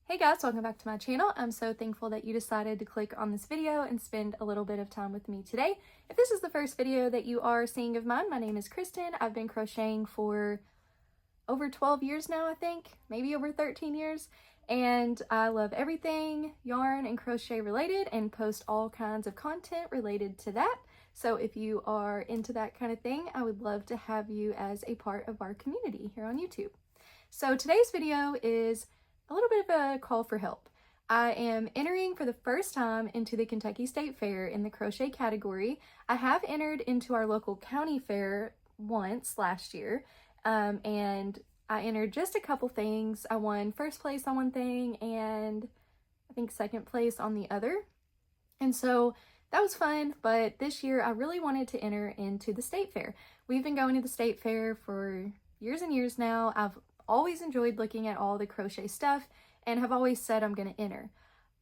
Hey guys, welcome back to my channel. I'm so thankful that you decided to click on this video and spend a little bit of time with me today. If this is the first video that you are seeing of mine, my name is Kristen. I've been crocheting for over 12 years now, I think, maybe over 13 years. And I love everything yarn and crochet related and post all kinds of content related to that. So if you are into that kind of thing, I would love to have you as a part of our community here on YouTube. So today's video is a little bit of a call for help. I am entering for the first time into the Kentucky State Fair in the crochet category. I have entered into our local county fair once last year, and I entered just a couple things. I won first place on one thing and I think second place on the other. And so that was fun, but this year I really wanted to enter into the state fair. We've been going to the state fair for years and years now. I've always enjoyed looking at all the crochet stuff and have always said I'm going to enter.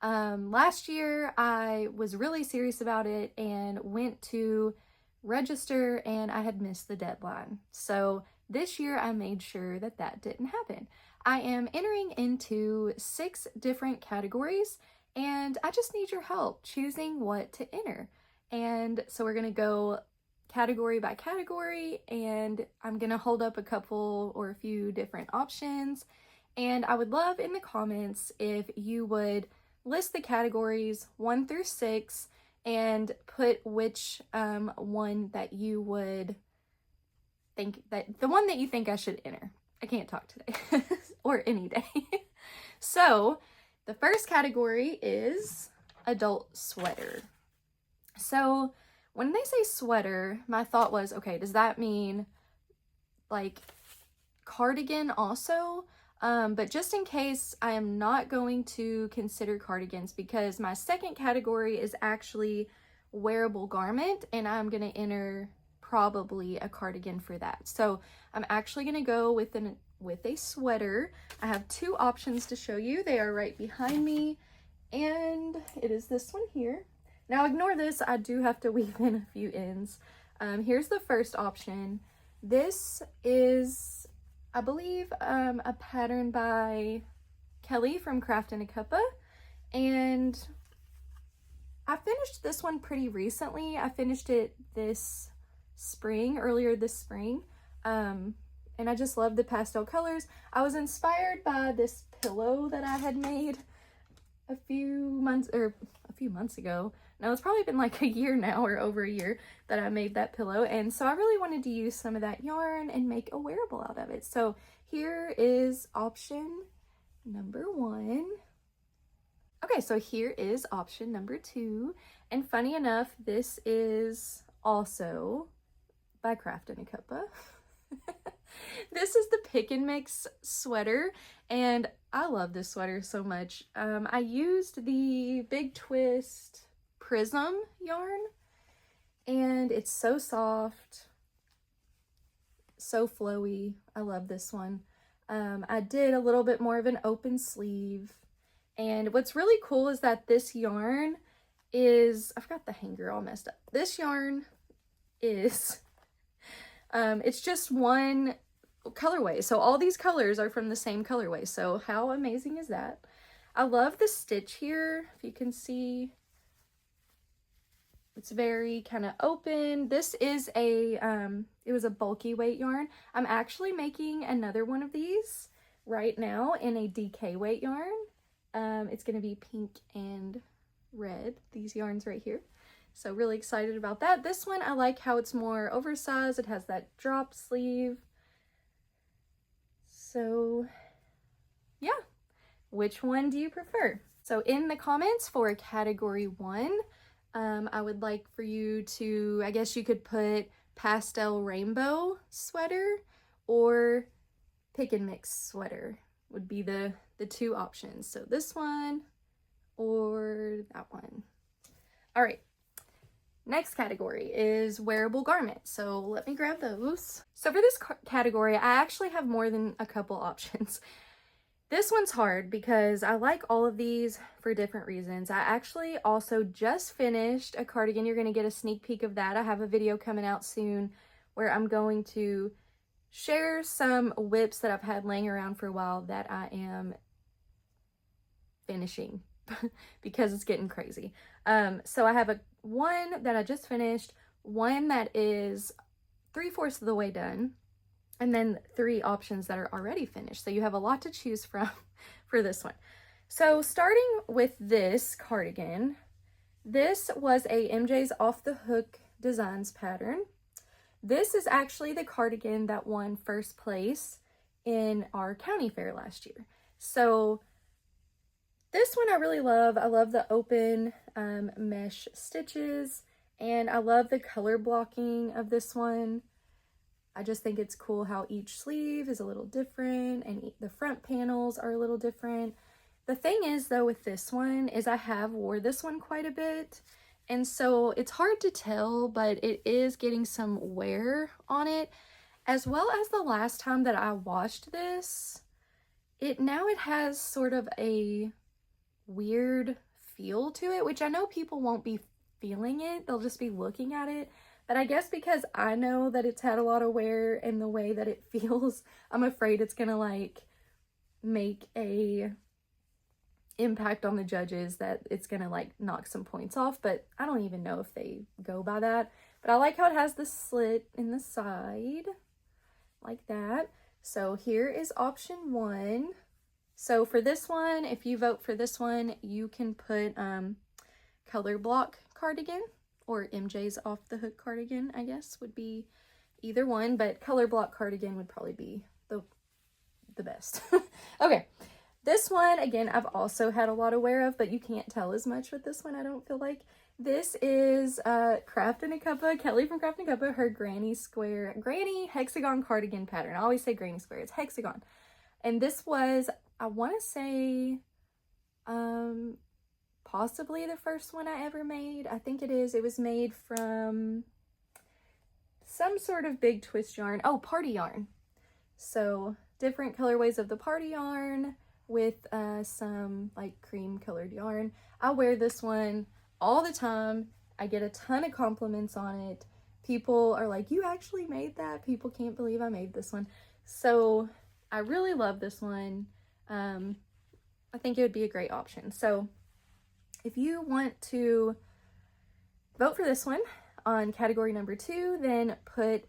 Last year I was really serious about it and went to register and I had missed the deadline. So this year I made sure that that didn't happen. I am entering into 6 different categories and I just need your help choosing what to enter. And so we're going to go category by category, and I'm gonna hold up a couple or a few different options, and I would love in the comments if you would list the categories 1 through 6 and put which one that you would think that the one that you think I should enter. I can't talk today or any day. So the first category is adult sweater. So when they say sweater, my thought was, okay, does that mean like cardigan also? But just in case, I am not going to consider cardigans because my second category is actually wearable garment, and I'm going to enter probably a cardigan for that. So I'm actually going to go with a sweater. I have 2 options to show you. They are right behind me, and it is this one here. Now ignore this, I do have to weave in a few ends. Here's the first option. This is, I believe, a pattern by Kelly from Craft in a Cuppa, and I finished this one pretty recently. I finished it earlier this spring, and I just love the pastel colors. I was inspired by this pillow that I had made a few months ago. No, it's probably been like a year now or over a year that I made that pillow. And so I really wanted to use some of that yarn and make a wearable out of it. So here is option number 1. Okay, so here is option number 2. And funny enough, this is also by Craft in a Cuppa. This is the Pick and Mix sweater, and I love this sweater so much. I used the Big Twist Prism yarn, and it's so soft, so flowy. I love this one. I did a little bit more of an open sleeve, and what's really cool is that this yarn is, I've got the hanger all messed up. This yarn is, it's just one colorway. So all these colors are from the same colorway. So how amazing is that? I love the stitch here. If you can see, it's very kind of open. This is a, it was a bulky weight yarn. I'm actually making another one of these right now in a DK weight yarn. It's going to be pink and red, these yarns right here. So really excited about that. This one, I like how it's more oversized. It has that drop sleeve. So yeah, which one do you prefer? So in the comments for category 1, I would like for you to, I guess you could put pastel rainbow sweater or pick and mix sweater would be the 2 options. So this one or that one. All right. Next category is wearable garment. So let me grab those. So for this category, I actually have more than a couple options. This one's hard because I like all of these for different reasons. I actually also just finished a cardigan. You're going to get a sneak peek of that. I have a video coming out soon where I'm going to share some whips that I've had laying around for a while that I am finishing because it's getting crazy. So I have one that I just finished, one that is 3/4 of the way done, and then 3 options that are already finished. So you have a lot to choose from for this one. So starting with this cardigan, this was a MJ's Off the Hook Designs pattern. This is actually the cardigan that won first place in our county fair last year. So this one I really love. I love the open mesh stitches, and I love the color blocking of this one. I just think it's cool how each sleeve is a little different and the front panels are a little different. The thing is though with this one is I have wore this one quite a bit, and so it's hard to tell, but it is getting some wear on it, as well as the last time that I washed this. Now it has sort of a weird feel to it, which I know people won't be feeling it, they'll just be looking at it. But I guess because I know that it's had a lot of wear and the way that it feels, I'm afraid it's gonna like make a impact on the judges, that it's gonna like knock some points off, but I don't even know if they go by that. But I like how it has the slit in the side like that. So here is option 1. So for this one, if you vote for this one, you can put color block cardigan or MJ's Off the Hook cardigan, I guess would be either one, but color block cardigan would probably be the best. Okay, this one, again, I've also had a lot of wear of, but you can't tell as much with this one, I don't feel like. This is Craft and a Cuppa, Kelly from Craft and a Cuppa, her granny hexagon cardigan pattern. I always say granny square, it's hexagon. And this was, I want to say, possibly the first one I ever made. I think it is. It was made from some sort of big twist yarn. Oh, party yarn. So different colorways of the party yarn with some like cream colored yarn. I wear this one all the time. I get a ton of compliments on it. People are like, you actually made that? People can't believe I made this one. So I really love this one. I think it would be a great option. So if you want to vote for this one on category number 2, then put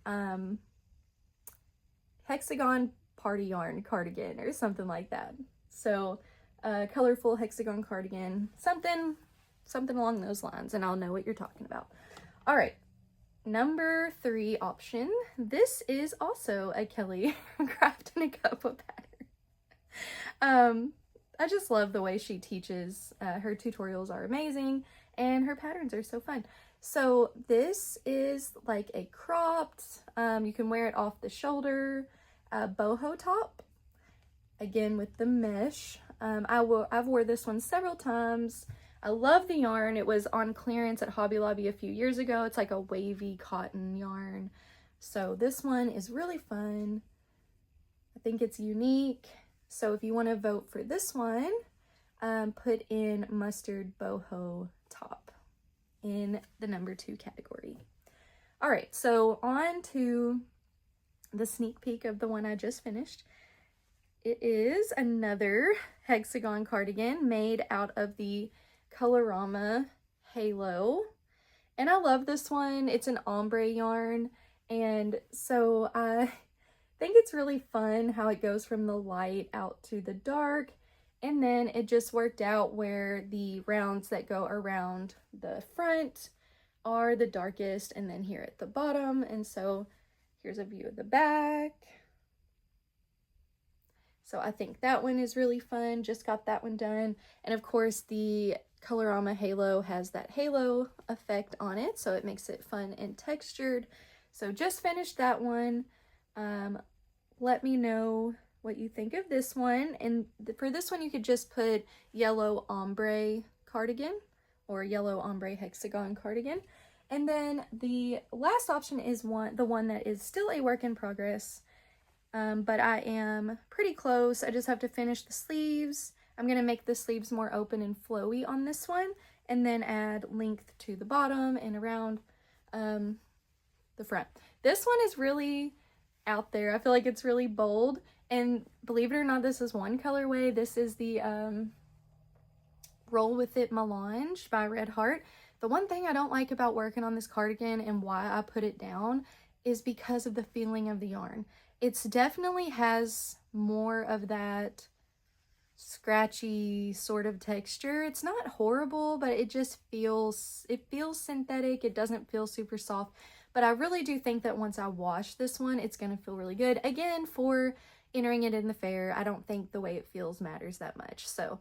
hexagon party yarn cardigan or something like that. So colorful hexagon cardigan, something along those lines, and I'll know what you're talking about. All right, number 3 option. This is also a Kelly from Craft and a Cuppa pattern. I just love the way she teaches. Her tutorials are amazing and her patterns are so fun. So this is like a cropped, you can wear it off the shoulder, boho top, again with the mesh. I've wore this one several times. I love the yarn. It was on clearance at Hobby Lobby a few years ago. It's like a wavy cotton yarn. So this one is really fun. I think it's unique. So if you want to vote for this one, put in mustard boho top in the number 2 category. All right, so on to the sneak peek of the one I just finished. It is another hexagon cardigan made out of the Colorama Halo. And I love this one. It's an ombre yarn. And so I think it's really fun how it goes from the light out to the dark. And then it just worked out where the rounds that go around the front are the darkest, and then here at the bottom. And so here's a view of the back. So I think that one is really fun. Just got that one done. And of course the Colorama Halo has that halo effect on it, so it makes it fun and textured. So just finished that one. Let me know what you think of this one. And for this one, you could just put yellow ombre cardigan or yellow ombre hexagon cardigan. And then the last option is the one that is still a work in progress, but I am pretty close. I just have to finish the sleeves. I'm going to make the sleeves more open and flowy on this one, and then add length to the bottom and around the front. This one is really out there. I feel like it's really bold, and believe it or not, this is one colorway. This is the Roll With It Melange by Red Heart. The one thing I don't like about working on this cardigan and why I put it down is because of the feeling of the yarn. It's definitely has more of that scratchy sort of texture. It's not horrible, but it just feels synthetic. It doesn't feel super soft, but I really do think that once I wash this one, it's going to feel really good. Again, for entering it in the fair, I don't think the way it feels matters that much. So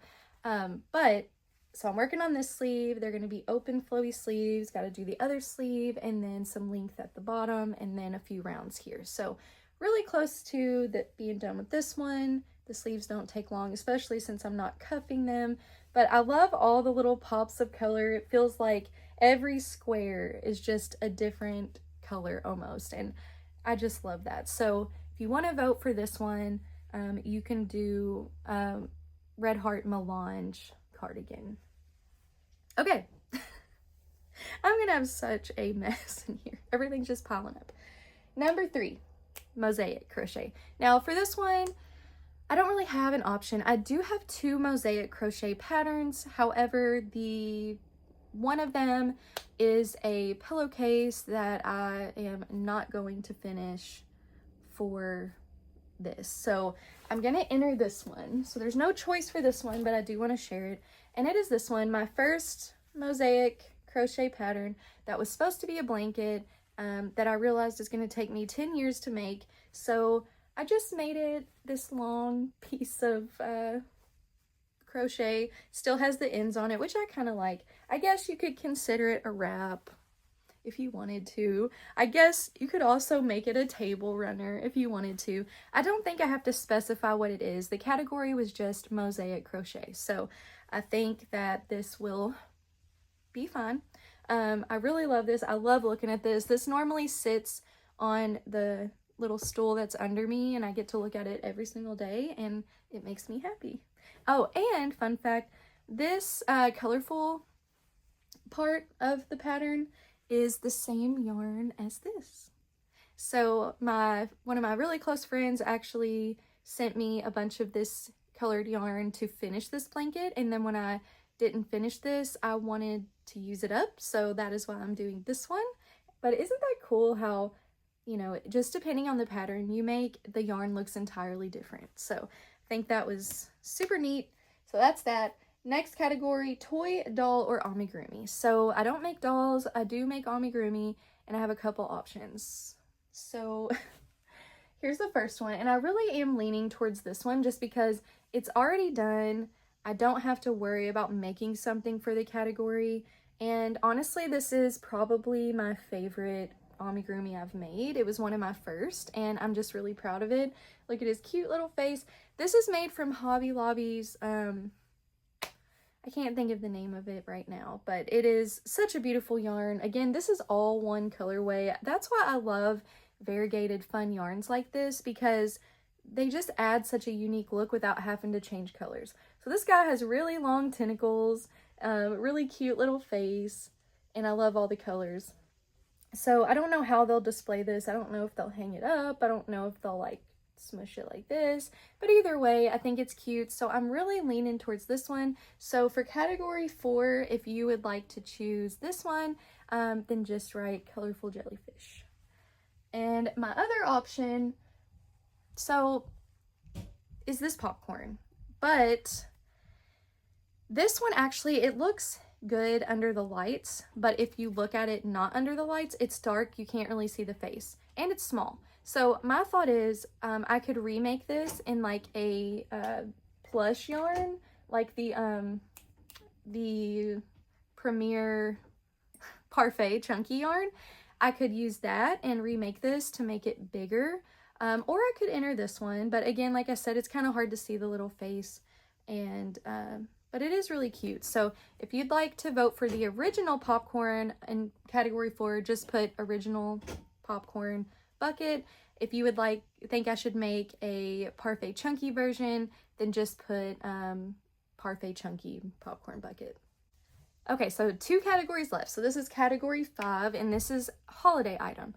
so I'm working on this sleeve. They're going to be open flowy sleeves. Got to do the other sleeve and then some length at the bottom and then a few rounds here. So really close to being done with this one. The sleeves don't take long, especially since I'm not cuffing them. But I love all the little pops of color. It feels like every square is just a different color almost. And I just love that. So if you want to vote for this one, you can do Red Heart Melange cardigan. Okay. I'm gonna have such a mess in here. Everything's just piling up. Number 3, Mosaic Crochet. Now for this one, I don't really have an option. I do have 2 Mosaic Crochet patterns. However, one of them is a pillowcase that I am not going to finish for this. So I'm going to enter this one. So there's no choice for this one, but I do want to share it. And it is this one, my first Mosaic Crochet pattern that was supposed to be a blanket that I realized is going to take me 10 years to make. So I just made it this long piece of crochet. Still has the ends on it, which I kind of like. I guess you could consider it a wrap if you wanted to. I guess you could also make it a table runner if you wanted to. I don't think I have to specify what it is. The category was just Mosaic Crochet. So I think that this will be fine. I really love this. I love looking at this. This normally sits on the little stool that's under me and I get to look at it every single day and it makes me happy. Oh, and fun fact, this colorful part of the pattern is the same yarn as this. So one of my really close friends actually sent me a bunch of this colored yarn to finish this blanket, and then when I didn't finish this, I wanted to use it up, so that is why I'm doing this one. But isn't that cool how, you know, just depending on the pattern you make, the yarn looks entirely different. So I think that was super neat. So that's that. Next category, toy, doll, or amigurumi. So I don't make dolls, I do make amigurumi, and I have a couple options. So here's the first one, and I really am leaning towards this one just because it's already done. I don't have to worry about making something for the category, and honestly, this is probably my favorite amigurumi I've made. It was one of my first, and I'm just really proud of it. Look at his cute little face. This is made from Hobby Lobby's, I can't think of the name of it right now, but it is such a beautiful yarn. Again, this is all one colorway. That's why I love variegated fun yarns like this, because they just add such a unique look without having to change colors. So this guy has really long tentacles, really cute little face, and I love all the colors. So I don't know how they'll display this. I don't know if they'll hang it up. I don't know if they'll like smush it like this, but either way, I think it's cute. So I'm really leaning towards this one. So for category 4, if you would like to choose this one, then just write colorful jellyfish. And my other option, so is this popcorn, but this one actually, it looks good under the lights, but if you look at it not under the lights, it's dark, you can't really see the face, and it's small. So my thought is I could remake this in like a plush yarn, like the Premier Parfait chunky yarn. I could use that and remake this to make it bigger, or I could enter this one, but again, like I said, it's kind of hard to see the little face, and but it is really cute. So if you'd like to vote for the original popcorn in category 4, just put original popcorn bucket. If you would think I should make a Parfait chunky version, then just put Parfait chunky popcorn bucket. Okay, so 2 categories left. So this is category 5, and this is holiday item.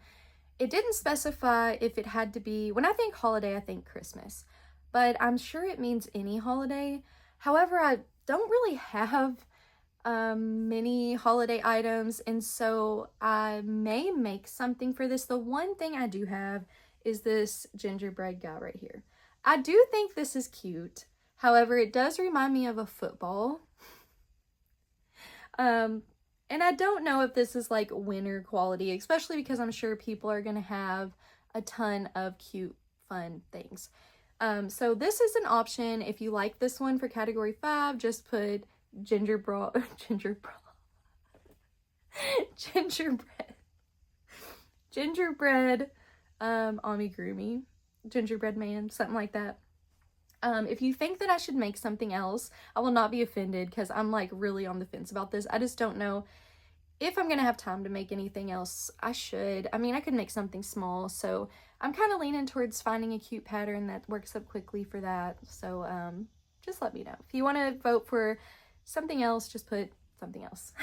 It didn't specify if it had to be, when I think holiday, I think Christmas, but I'm sure it means any holiday. However, I don't really have many holiday items, and so I may make something for this. The one thing I do have is this gingerbread guy right here. I do think this is cute. However, it does remind me of a football. And I don't know if this is like winter quality, especially because I'm sure people are going to have a ton of cute, fun things. So this is an option. If you like this one for category 5, just put gingerbread, amigurumi, gingerbread man, something like that. If you think that I should make something else, I will not be offended because I'm like really on the fence about this. I just don't know if I'm gonna have time to make anything else. I should. I mean, I could make something small, so I'm kind of leaning towards finding a cute pattern that works up quickly for that. So just let me know. If you want to vote for something else, just put something else.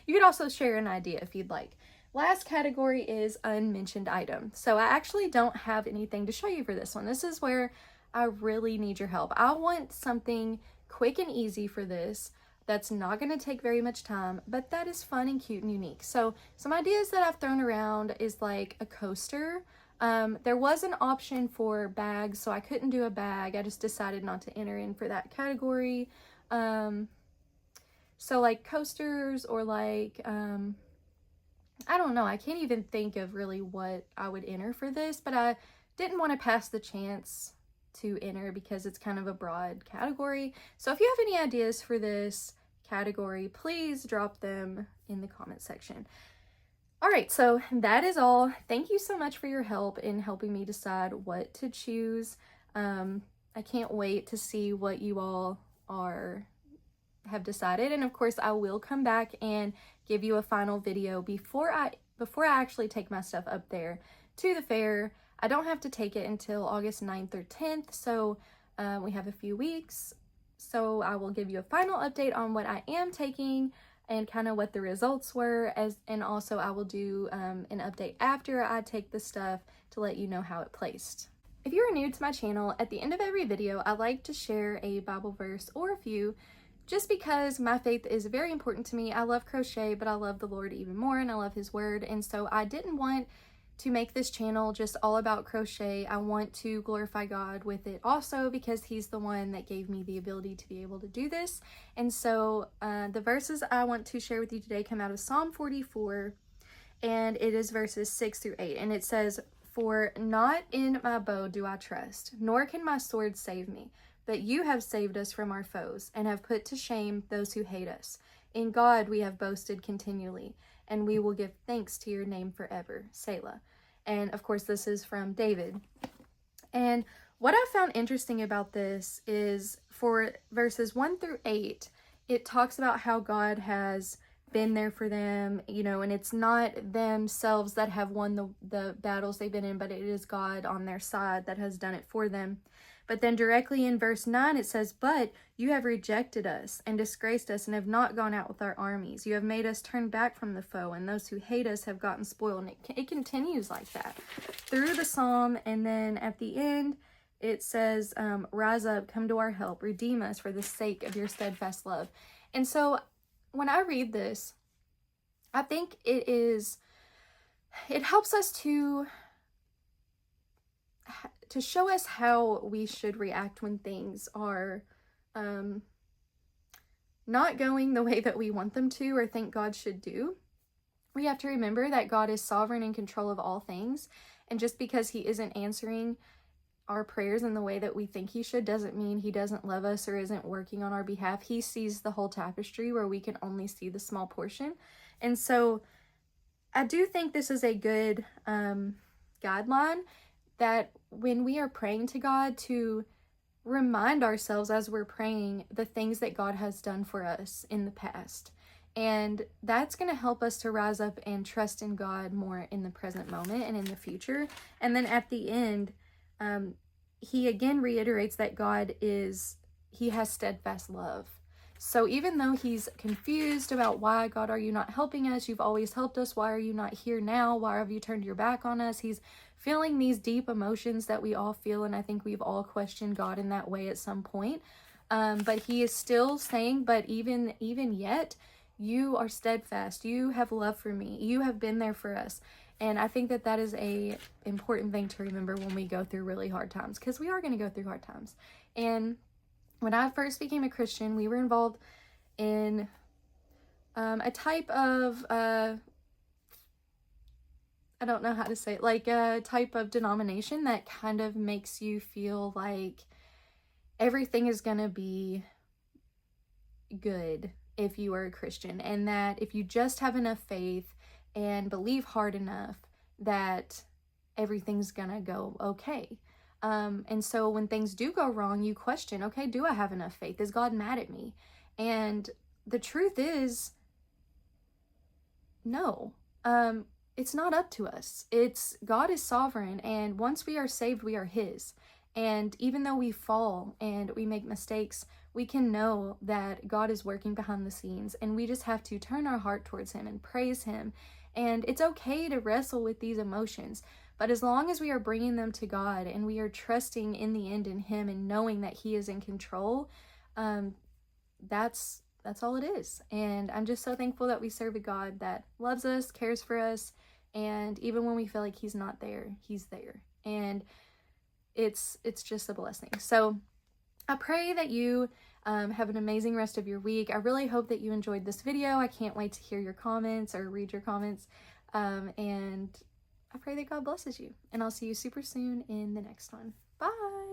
You could also share an idea if you'd like. Last category is unmentioned item. So I actually don't have anything to show you for this one. This is where I really need your help. I want something quick and easy for this that's not going to take very much time, but that is fun and cute and unique. So some ideas that I've thrown around is like a coaster. There was an option for bags, so I couldn't do a bag. I just decided not to enter in for that category. So like coasters or like, I don't know. I can't even think of really what I would enter for this, but I didn't want to pass the chance to enter because it's kind of a broad category. So if you have any ideas for this category, please drop them in the comment section. All right, so that is all. Thank you so much for your help in helping me decide what to choose. I can't wait to see what you all have decided, and of course I will come back and give you a final video before I actually take my stuff up there to the fair. I don't have to take it until August 9th or 10th, so we have a few weeks. So I will give you a final update on what I am taking and kind of what the results were, and also I will do an update after I take the stuff to let you know how it placed. If you're new to my channel, at the end of every video, I like to share a Bible verse or a few, just because my faith is very important to me. I love crochet, but I love the Lord even more, and I love His Word, and so I didn't want to make this channel just all about crochet. I want to glorify God with it also because He's the one that gave me the ability to be able to do this. And so the verses I want to share with you today come out of Psalm 44, and it is verses 6 through 8, and it says, "For not in my bow do I trust, nor can my sword save me, but you have saved us from our foes and have put to shame those who hate us. In God we have boasted continually, and we will give thanks to your name forever. Selah." And of course, this is from David. And what I found interesting about this is for verses 1 through 8, it talks about how God has been there for them, you know, and it's not themselves that have won the battles they've been in, but it is God on their side that has done it for them. But then directly in verse 9, it says, "But you have rejected us and disgraced us and have not gone out with our armies. You have made us turn back from the foe, and those who hate us have gotten spoiled." And it continues like that through the psalm. And then at the end, it says, "Rise up, come to our help, redeem us for the sake of your steadfast love." And so when I read this, I think it helps us to show us how we should react when things are not going the way that we want them to or think God should do. We have to remember that God is sovereign and in control of all things, and just because He isn't answering our prayers in the way that we think He should doesn't mean He doesn't love us or isn't working on our behalf. He sees the whole tapestry where we can only see the small portion. And so I do think this is a good guideline, that when we are praying to God, to remind ourselves as we're praying the things that God has done for us in the past. And that's going to help us to rise up and trust in God more in the present moment and in the future. And then at the end, He again reiterates that He has steadfast love. So even though He's confused about why, God, are you not helping us? You've always helped us. Why are you not here now? Why have you turned your back on us? He's feeling these deep emotions that we all feel, and I think we've all questioned God in that way at some point. But he is still saying, but even yet, you are steadfast. You have love for me. You have been there for us. And I think that that is a important thing to remember when we go through really hard times, because we are going to go through hard times. And when I first became a Christian, we were involved in a type of, I don't know how to say it, like a type of denomination that kind of makes you feel like everything is going to be good if you are a Christian, and that if you just have enough faith and believe hard enough, that everything's gonna go okay. And so when things do go wrong, you question, okay, do I have enough faith? Is God mad at me? And the truth is, no. It's not up to us. God is sovereign, and once we are saved, we are his. And even though we fall and we make mistakes, we can know that God is working behind the scenes, and we just have to turn our heart towards him and praise him. And it's okay to wrestle with these emotions, but as long as we are bringing them to God and we are trusting in the end in him and knowing that he is in control, that's all it is. And I'm just so thankful that we serve a God that loves us, cares for us, and even when we feel like he's not there, he's there. And it's just a blessing. So I pray that you have an amazing rest of your week. I really hope that you enjoyed this video. I can't wait to hear your comments or read your comments. And I pray that God blesses you. And I'll see you super soon in the next one. Bye!